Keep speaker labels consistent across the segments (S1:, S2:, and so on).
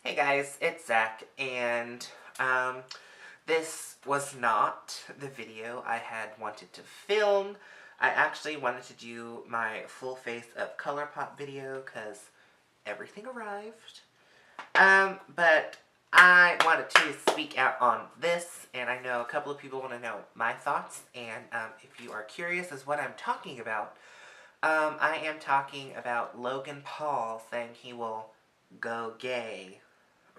S1: Hey guys, it's Zach, and this was not the video I had wanted to film. I actually wanted to do my full face of ColourPop video because everything arrived. But I wanted to speak out on this, and I know a couple of people want to know my thoughts, and if you are curious as what I'm talking about, I am talking about Logan Paul saying he will go gay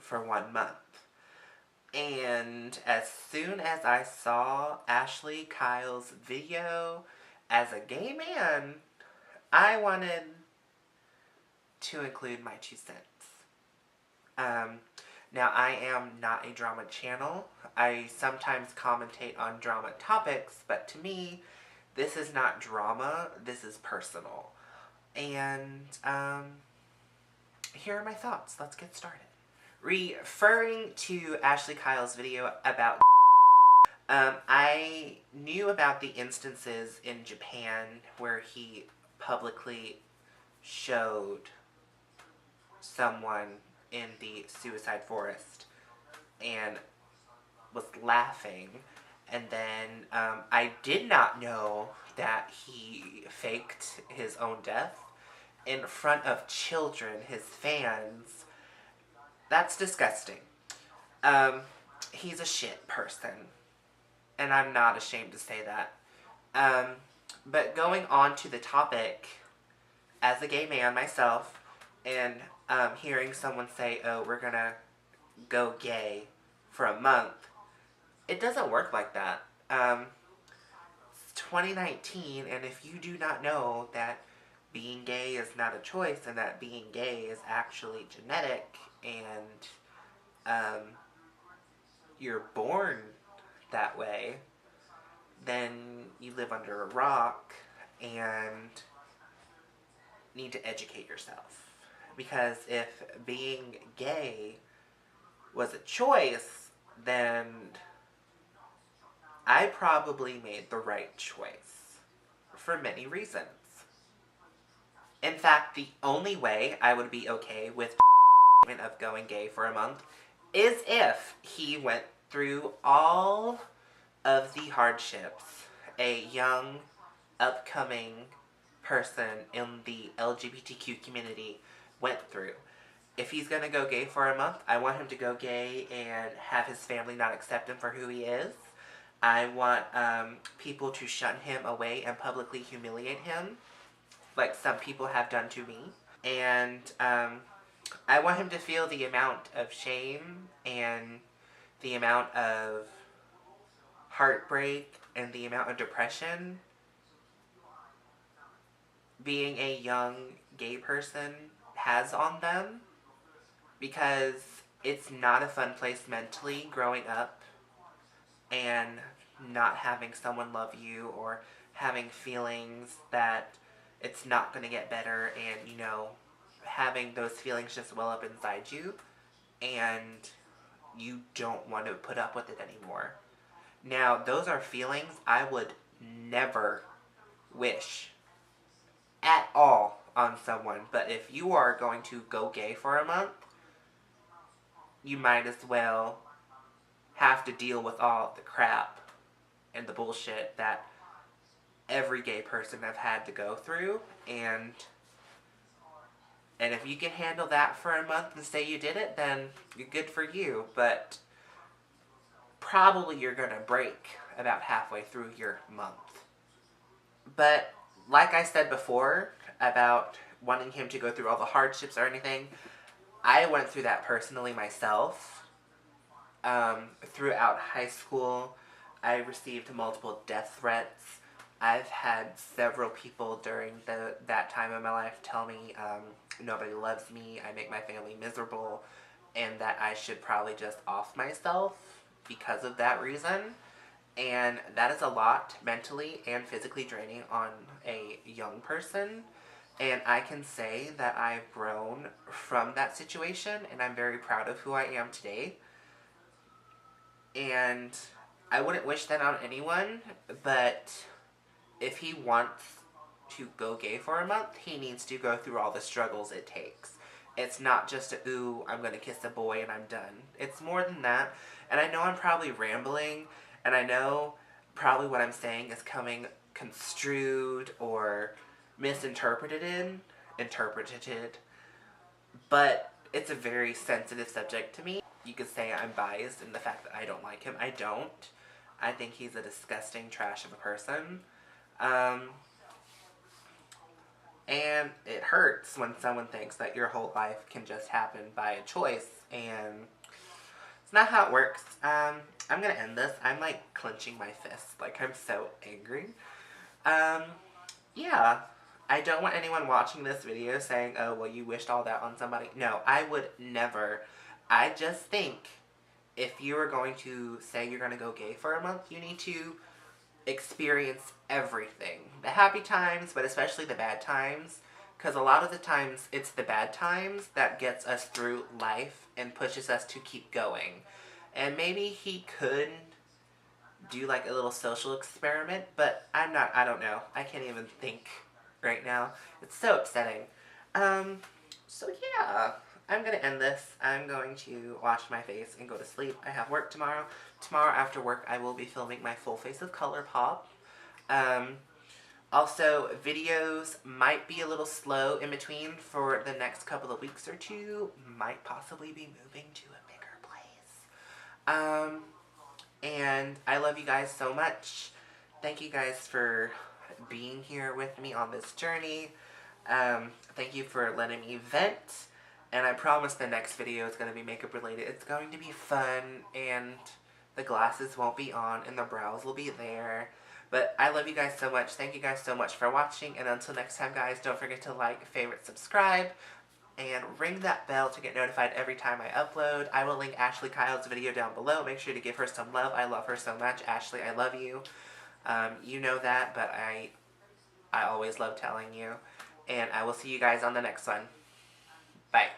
S1: for 1 month. And as soon as I saw Ashlye Kyle's video as a gay man, I wanted to include my 2 cents. Now, I am not a drama channel. I sometimes commentate on drama topics, but to me, this is not drama, this is personal. And, here are my thoughts. Let's get started. Referring to Ashlye Kyle's video about I knew about the instances in Japan where he publicly showed someone in the suicide forest and was laughing, and then I did not know that he faked his own death in front of children, his fans. That's disgusting. He's a shit person, and I'm not ashamed to say that. But going on to the topic, as a gay man myself, and hearing someone say, oh, we're gonna go gay for a month, it doesn't work like that. It's 2019, and if you do not know that being gay is not a choice and that being gay is actually genetic and you're born that way, then you live under a rock and need to educate yourself. Because if being gay was a choice, then I probably made the right choice for many reasons. In fact, the only way I would be okay with of going gay for a month is if he went through all of the hardships a young, upcoming person in the LGBTQ community went through. If he's gonna go gay for a month, I want him to go gay and have his family not accept him for who he is. I want people to shun him away and publicly humiliate him, like some people have done to me. And I want him to feel the amount of shame and the amount of heartbreak and the amount of depression being a young gay person has on them, because it's not a fun place mentally growing up and not having someone love you or having feelings that it's not going to get better, and, you know, having those feelings just well up inside you and you don't want to put up with it anymore. Now, those are feelings I would never wish at all on someone, but if you are going to go gay for a month, you might as well have to deal with all the crap and the bullshit that every gay person have had to go through, and if you can handle that for a month and say you did it, then you're good for you, but probably you're gonna break about halfway through your month. But like I said before about wanting him to go through all the hardships or anything, I went through that personally myself. Throughout high school, I received multiple death threats. I've had several people during that time of my life tell me nobody loves me, I make my family miserable, and that I should probably just off myself because of that reason. And that is a lot mentally and physically draining on a young person. And I can say that I've grown from that situation, and I'm very proud of who I am today. And I wouldn't wish that on anyone, but if he wants to go gay for a month, he needs to go through all the struggles it takes. It's not just a, ooh, I'm going to kiss a boy and I'm done. It's more than that. And I know I'm probably rambling, and I know probably what I'm saying is coming construed or interpreted, but it's a very sensitive subject to me. You could say I'm biased in the fact that I don't like him. I don't. I think he's a disgusting trash of a person. And it hurts when someone thinks that your whole life can just happen by a choice, and it's not how it works. I'm gonna end this. I'm like clenching my fists. Like, I'm so angry. Yeah. I don't want anyone watching this video saying, oh, well, you wished all that on somebody. No, I would never. I just think if you are going to say you're going to go gay for a month, you need to experience everything. The happy times, but especially the bad times. Because a lot of the times, it's the bad times that gets us through life and pushes us to keep going. And maybe he could do like a little social experiment, but I don't know. I can't even think right now. It's so upsetting. So yeah, I'm gonna end this. I'm going to wash my face and go to sleep. I have work tomorrow. Tomorrow after work, I will be filming my full face of color pop. Also, videos might be a little slow in between for the next couple of weeks or two. Might possibly be moving to a bigger place. And I love you guys so much. Thank you guys for being here with me on this journey. Thank you for letting me vent. And I promise the next video is going to be makeup related. It's going to be fun, and the glasses won't be on, and the brows will be there. But I love you guys so much. Thank you guys so much for watching. And until next time, guys, don't forget to like, favorite, subscribe, and ring that bell to get notified every time I upload. I will link Ashlye Kyle's video down below. Make sure to give her some love. I love her so much. Ashlye, I love you. You know that, but I always love telling you. And I will see you guys on the next one. Bye.